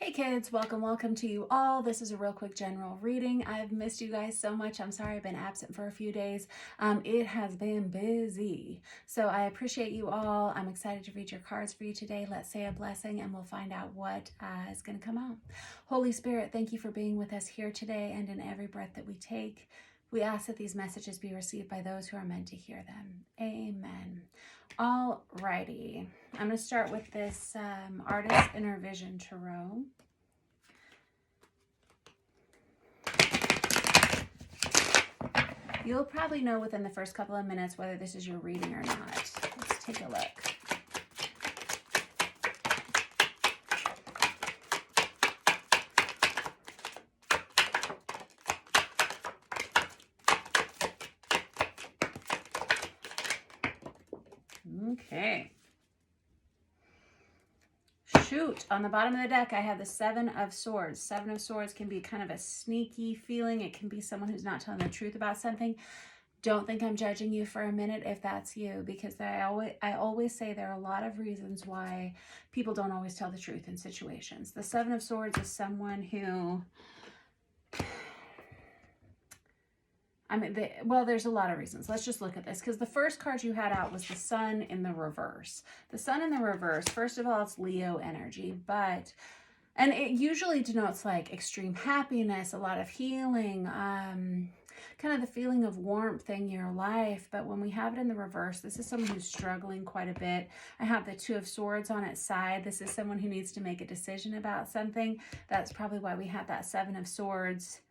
Hey kids, welcome to you all. This is a real quick general reading. I've missed you guys so much. I'm sorry I've been absent for a few days. It has been busy. So I appreciate you all. I'm excited to read your cards for you today. Let's say a blessing and we'll find out what is going to come out. Holy Spirit, thank you for being with us here today and in every breath that we take. We ask that these messages be received by those who are meant to hear them. Amen. Alrighty. I'm going to start with this Artist Inner Vision Tarot. You'll probably know within the first couple of minutes whether this is your reading or not. Let's take a look. Okay. Shoot, on the bottom of the deck, I have the Seven of Swords. Seven of Swords can be kind of a sneaky feeling. It can be someone who's not telling the truth about something. Don't think I'm judging you for a minute if that's you, because I always say there are a lot of reasons why people don't always tell the truth in situations. The Seven of Swords is someone who... well, there's a lot of reasons. Let's just look at this, because the first card you had out was the Sun in the reverse. The Sun in the reverse, first of all, it's Leo energy, and it usually denotes like extreme happiness, a lot of healing, kind of the feeling of warmth in your life. But when we have it in the reverse, this is someone who's struggling quite a bit. I have the Two of Swords on its side. This is someone who needs to make a decision about something. That's probably why we have that Seven of Swords.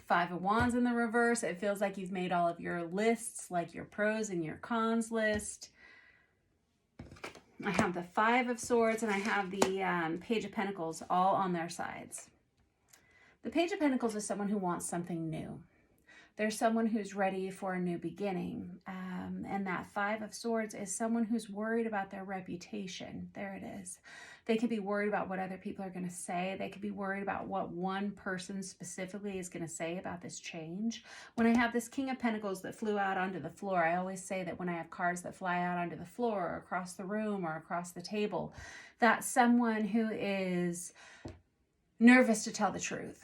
Five of Wands in the reverse. It feels like you've made all of your lists, like your pros and your cons list. I have the Five of Swords and I have the Page of Pentacles all on their sides. The Page of Pentacles is someone who wants something new. There's someone who's ready for a new beginning. And that Five of Swords is someone who's worried about their reputation. There it is. They could be worried about what other people are going to say. They could be worried about what one person specifically is going to say about this change. When I have this King of Pentacles that flew out onto the floor, I always say that when I have cards that fly out onto the floor or across the room or across the table, that's someone who is nervous to tell the truth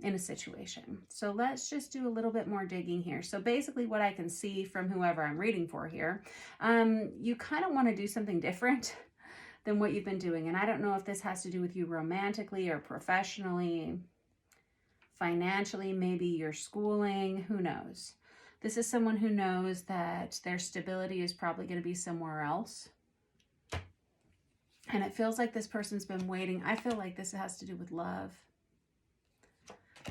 in a situation. So let's just do a little bit more digging here. So basically what I can see from whoever I'm reading for here, you kind of want to do something different than what you've been doing. And I don't know if this has to do with you romantically or professionally, financially, maybe your schooling, who knows. This is someone who knows that their stability is probably going to be somewhere else. And it feels like this person's been waiting. I feel like this has to do with love.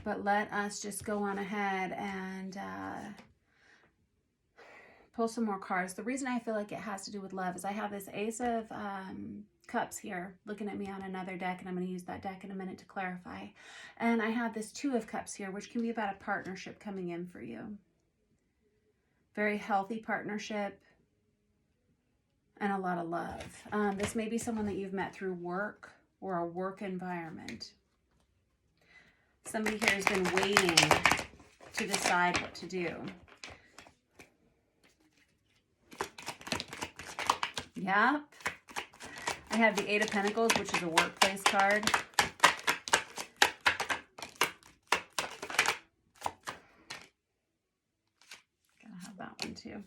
But let us just go on ahead and pull some more cards. The reason I feel like it has to do with love is I have this Ace of Cups here looking at me on another deck, and I'm going to use that deck in a minute to clarify. And I have this Two of Cups here, which can be about a partnership coming in for you. Very healthy partnership and a lot of love. This may be someone that you've met through work or a work environment. Somebody here has been waiting to decide what to do. Yep. I have the Eight of Pentacles, which is a workplace card. Gotta have that one too.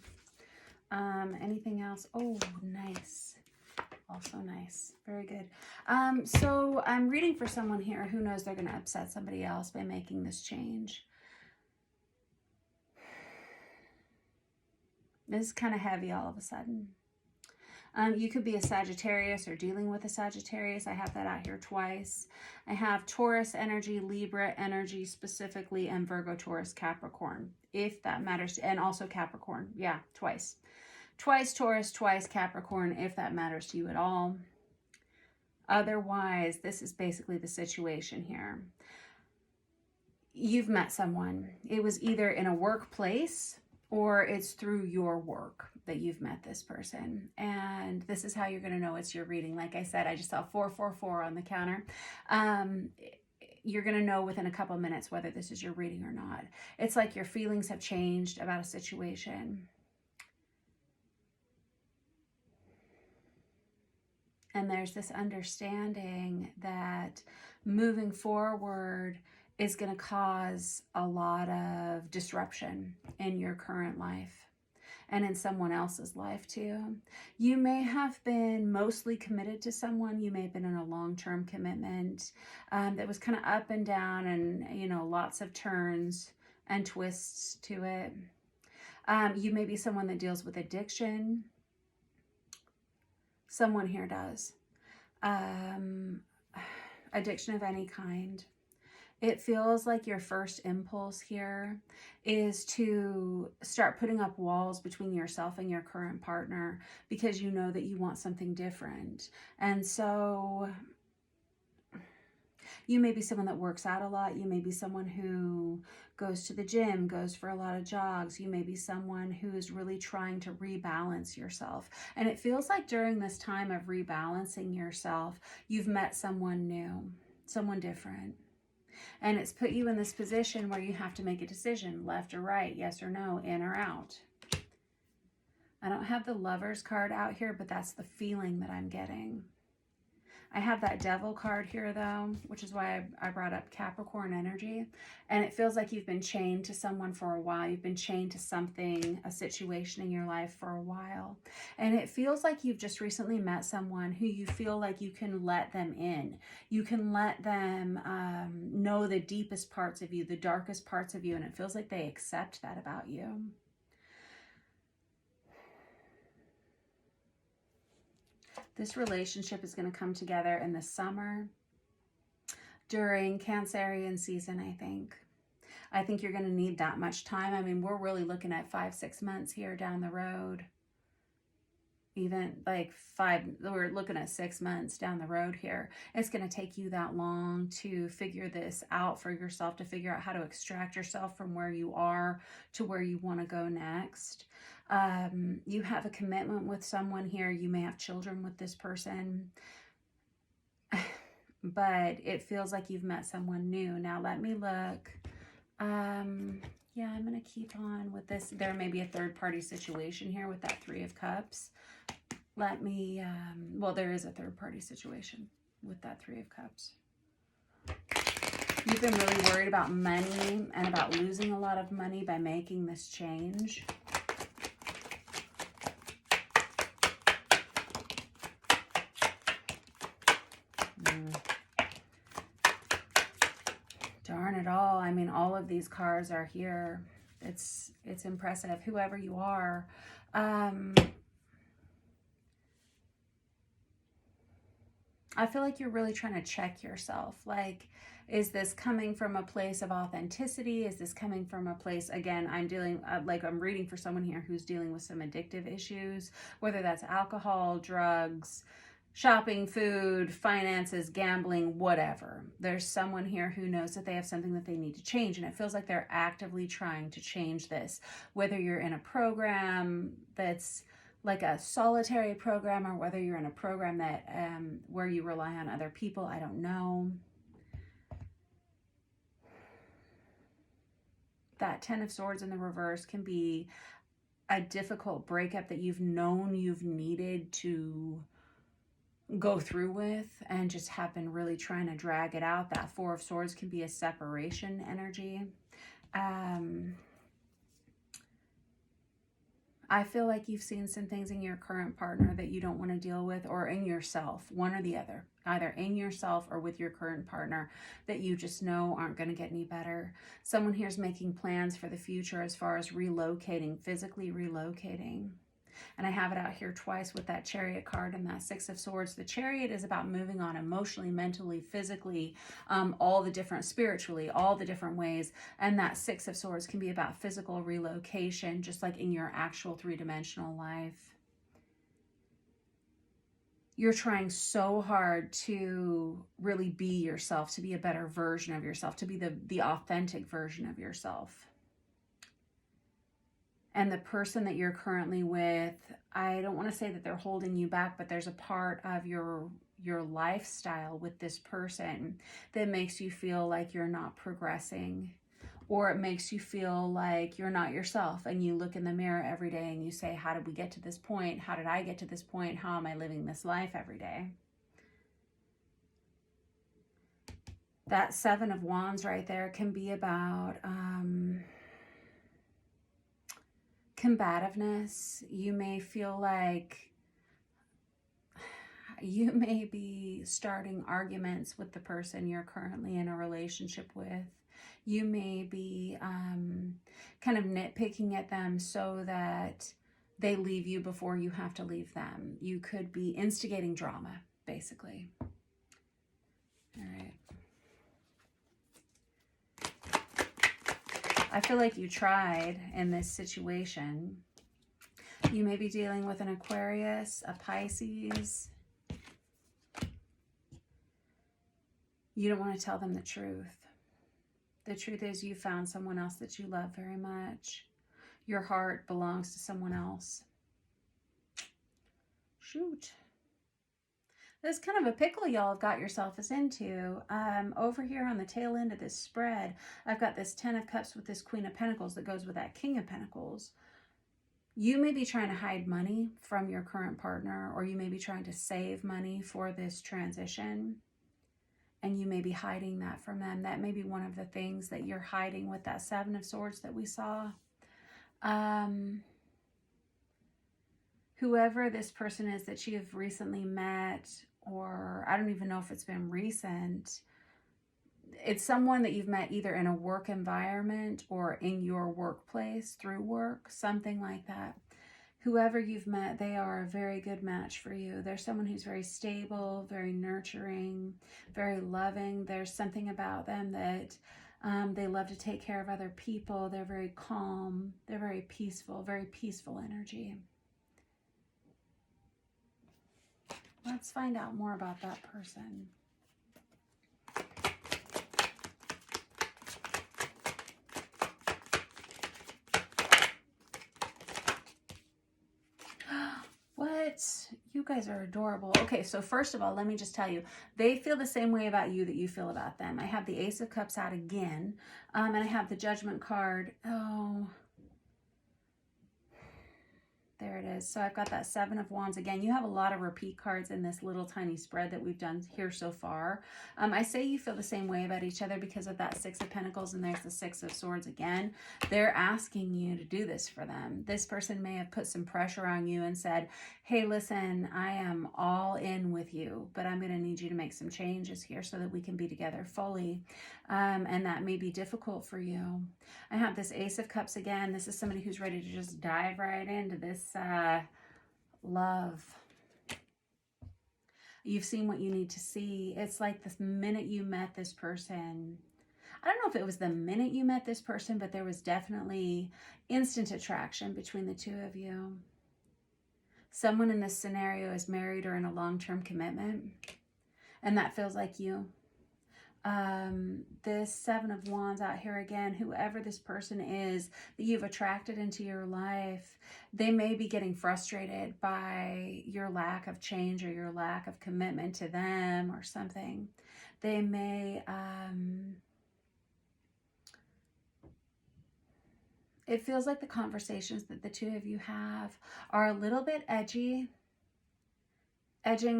Anything else? Oh, nice. Also nice. Very good. So I'm reading for someone here who knows they're going to upset somebody else by making this change. This is kind of heavy all of a sudden. You could be a Sagittarius or dealing with a Sagittarius. I have that out here twice. I have Taurus energy, Libra energy specifically, and Virgo, Taurus, Capricorn, if that matters. And also Capricorn. Yeah, twice. Twice Taurus, twice Capricorn, if that matters to you at all. Otherwise, this is basically the situation here. You've met someone. It was either in a workplace or it's through your work that you've met this person. And this is how you're going to know it's your reading. Like I said, I just saw 444 on the counter. You're going to know within a couple minutes whether this is your reading or not. It's like your feelings have changed about a situation. And there's this understanding that moving forward is going to cause a lot of disruption in your current life and in someone else's life too. You may have been mostly committed to someone. You may have been in a long-term commitment that was kind of up and down and, you know, lots of turns and twists to it. You may be someone that deals with addiction. Someone here does. Addiction of any kind. It feels like your first impulse here is to start putting up walls between yourself and your current partner because you know that you want something different. And so you may be someone that works out a lot. You may be someone who goes to the gym, goes for a lot of jogs. You may be someone who is really trying to rebalance yourself. And it feels like during this time of rebalancing yourself, you've met someone new, someone different. And it's put you in this position where you have to make a decision, left or right, yes or no, in or out. I don't have the Lovers card out here, but that's the feeling that I'm getting. I have that Devil card here though, which is why I brought up Capricorn energy. And it feels like you've been chained to someone for a while. You've been chained to something, a situation in your life for a while. And it feels like you've just recently met someone who you feel like you can let them in. You can let them know the deepest parts of you, the darkest parts of you. And it feels like they accept that about you. This relationship is going to come together in the summer during Cancerian season, I think. I think you're going to need that much time. I mean, we're really looking at 5-6 months here down the road. Even like we're looking at 6 months down the road here. It's going to take you that long to figure this out for yourself, to figure out how to extract yourself from where you are to where you want to go next. You have a commitment with someone here. You may have children with this person, but it feels like you've met someone new. Now let me look. Yeah, I'm going to keep on with this. There may be a third party situation here with that 3 of Cups. Let me, well, there is a third party situation with that 3 of Cups. You've been really worried about money and about losing a lot of money by making this change. Darn it all. I mean, all of these cards are here. It's impressive. Whoever you are. I feel like you're really trying to check yourself. Like, is this coming from a place of authenticity? Is this coming from a place, again, I'm reading for someone here who's dealing with some addictive issues, whether that's alcohol, drugs, shopping, food, finances, gambling, whatever. There's someone here who knows that they have something that they need to change, and it feels like they're actively trying to change this. Whether you're in a program that's like a solitary program, or whether you're in a program that where you rely on other people, I don't know. That 10 of Swords in the reverse can be a difficult breakup that you've known you've needed to go through with and just have been really trying to drag it out. That 4 of Swords can be a separation energy. I feel like you've seen some things in your current partner that you don't want to deal with, or in yourself, one or the other, either in yourself or with your current partner, that you just know aren't going to get any better. Someone here is making plans for the future as far as relocating, physically relocating. And I have it out here twice with that Chariot card and that 6 of Swords. The Chariot is about moving on emotionally, mentally, physically, all the different, spiritually, all the different ways. And that 6 of Swords can be about physical relocation, just like in your actual 3-dimensional life. You're trying so hard to really be yourself, to be a better version of yourself, to be the authentic version of yourself. And the person that you're currently with, I don't want to say that they're holding you back, but there's a part of your lifestyle with this person that makes you feel like you're not progressing, or it makes you feel like you're not yourself, and you look in the mirror every day and you say, how did we get to this point? How did I get to this point? How am I living this life every day? That Seven of Wands right there can be about combativeness. You may feel like you may be starting arguments with the person you're currently in a relationship with. You may be kind of nitpicking at them so that they leave you before you have to leave them. You could be instigating drama, basically. All right. I feel like you tried in this situation. You may be dealing with an Aquarius, a Pisces. You don't want to tell them the truth. The truth is you found someone else that you love very much. Your heart belongs to someone else. Shoot. This is kind of a pickle y'all have got yourselves into. Over here on the tail end of this spread, I've got this 10 of Cups with this Queen of Pentacles that goes with that King of Pentacles. You may be trying to hide money from your current partner, or you may be trying to save money for this transition, and you may be hiding that from them. That may be one of the things that you're hiding with that Seven of Swords that we saw. Whoever this person is that you've recently met, or I don't even know if it's been recent, it's someone that you've met either in a work environment or in your workplace through work, something like that. Whoever you've met, they are a very good match for you. They're someone who's very stable, very nurturing, very loving. There's something about them that they love to take care of other people. They're very calm. They're very peaceful energy. Let's find out more about that person. What? You guys are adorable. Okay, so first of all, let me just tell you, they feel the same way about you that you feel about them. I have the Ace of Cups out again, and I have the Judgment card. Oh, there it is. So I've got that Seven of Wands again. You have a lot of repeat cards in this little tiny spread that we've done here so far. I say you feel the same way about each other because of that Six of Pentacles, and there's the Six of Swords again. They're asking you to do this for them. This person may have put some pressure on you and said, hey, listen, I am all in with you, but I'm going to need you to make some changes here so that we can be together fully. And that may be difficult for you. I have this Ace of Cups again. This is somebody who's ready to just dive right into this love. You've seen what you need to see. It's like the minute you met this person, I don't know if it was the minute you met this person, but there was definitely instant attraction between the two of you. Someone in this scenario is married or in a long-term commitment, and that feels like you. This Seven of Wands out here again, whoever this person is that you've attracted into your life, they may be getting frustrated by your lack of change or your lack of commitment to them or something. They may, it feels like the conversations that the two of you have are a little bit edging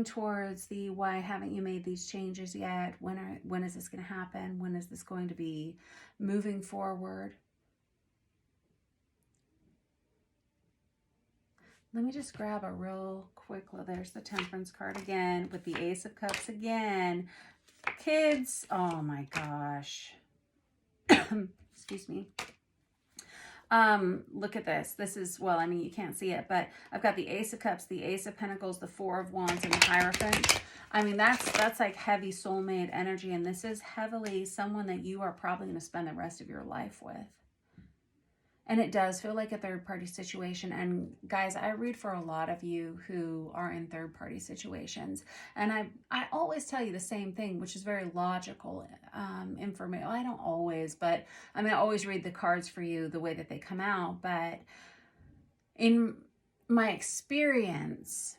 towards the why haven't you made these changes yet? When is this going to happen? When is this going to be moving forward? Let me just grab a real quick look. There's the Temperance card again with the Ace of Cups again. Kids, oh my gosh. Excuse me. Look at this. This is, well, I mean, you can't see it, but I've got the Ace of Cups, the Ace of Pentacles, the Four of Wands, and the Hierophant. I mean, that's like heavy soulmate energy, and this is heavily someone that you are probably going to spend the rest of your life with. And it does feel like a third-party situation. And guys, I read for a lot of you who are in third-party situations. And I always tell you the same thing, which is very logical information. I don't always, but I mean, I always read the cards for you the way that they come out. But in my experience,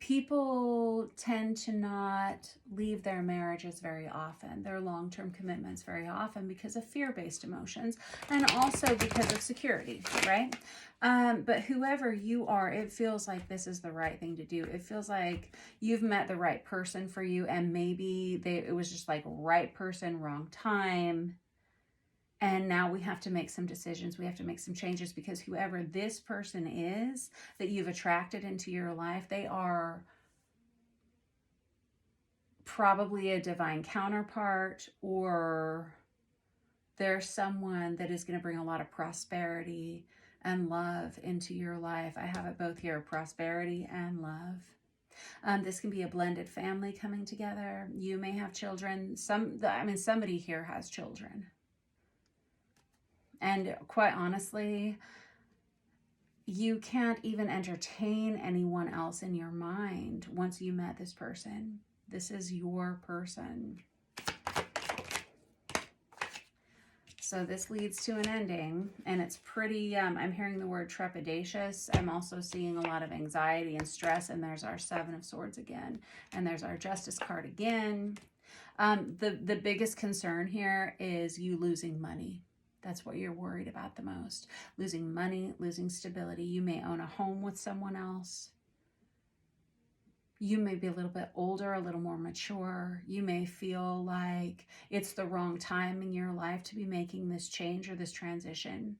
people tend to not leave their marriages very often, their long-term commitments very often, because of fear-based emotions and also because of security, right? But whoever you are, it feels like this is the right thing to do. It feels like you've met the right person for you, and maybe it was just like right person, wrong time. And now we have to make some decisions. We have to make some changes, because whoever this person is that you've attracted into your life, they are probably a divine counterpart, or they're someone that is going to bring a lot of prosperity and love into your life. I have it both here, prosperity and love. This can be a blended family coming together. You may have children. Somebody here has children. And quite honestly, you can't even entertain anyone else in your mind once you met this person. This is your person. So this leads to an ending, and it's pretty, I'm hearing the word trepidatious. I'm also seeing a lot of anxiety and stress, and there's our Seven of Swords again, and there's our Justice card again. The biggest concern here is you losing money. That's what you're worried about the most. Losing money, losing stability. You may own a home with someone else. You may be a little bit older, a little more mature. You may feel like it's the wrong time in your life to be making this change or this transition.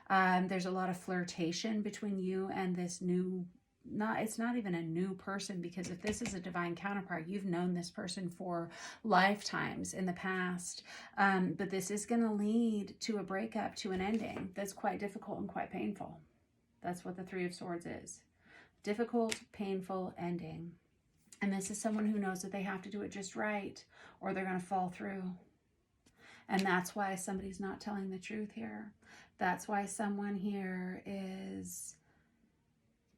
There's a lot of flirtation between you and this new, it's not even a new person, because if this is a divine counterpart, you've known this person for lifetimes in the past. But this is going to lead to a breakup, to an ending that's quite difficult and quite painful. That's what the Three of Swords is. Difficult, painful ending. And this is someone who knows that they have to do it just right, or they're going to fall through. And that's why somebody's not telling the truth here. That's why someone here is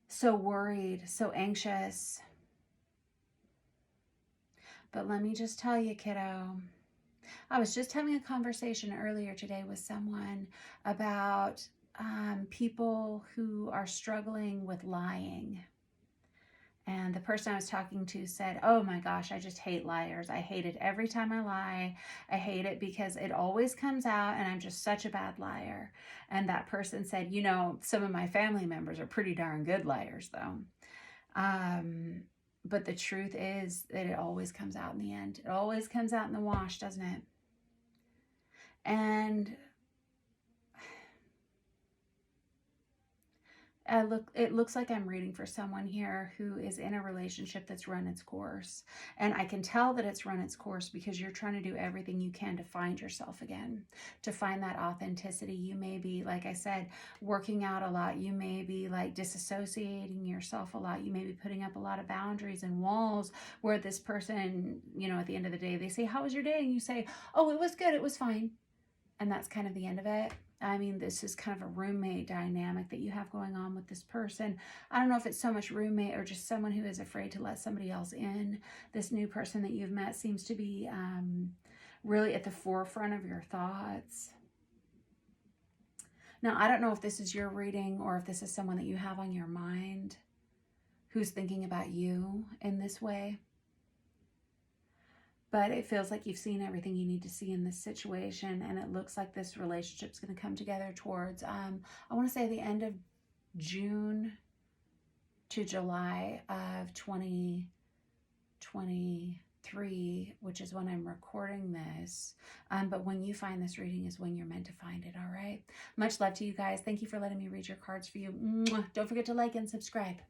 so worried, so anxious. But let me just tell you, kiddo, I was just having a conversation earlier today with someone about people who are struggling with lying. And the person I was talking to said, oh my gosh, I just hate liars. I hate it every time I lie. I hate it because it always comes out and I'm just such a bad liar. And that person said, you know, some of my family members are pretty darn good liars though. But the truth is that it always comes out in the end. It always comes out in the wash, doesn't it? And it looks like I'm reading for someone here who is in a relationship that's run its course. And I can tell that it's run its course because you're trying to do everything you can to find yourself again, to find that authenticity. You may be, like I said, working out a lot. You may be like disassociating yourself a lot. You may be putting up a lot of boundaries and walls where this person, you know, at the end of the day, they say, how was your day? And you say, oh, it was good. It was fine. And that's kind of the end of it. I mean, this is kind of a roommate dynamic that you have going on with this person. I don't know if it's so much roommate or just someone who is afraid to let somebody else in. This new person that you've met seems to be really at the forefront of your thoughts. Now, I don't know if this is your reading or if this is someone that you have on your mind who's thinking about you in this way. But it feels like you've seen everything you need to see in this situation, and it looks like this relationship's going to come together towards, I want to say the end of June to July of 2023, which is when I'm recording this. But when you find this reading is when you're meant to find it, all right? Much love to you guys. Thank you for letting me read your cards for you. Mwah. Don't forget to like and subscribe.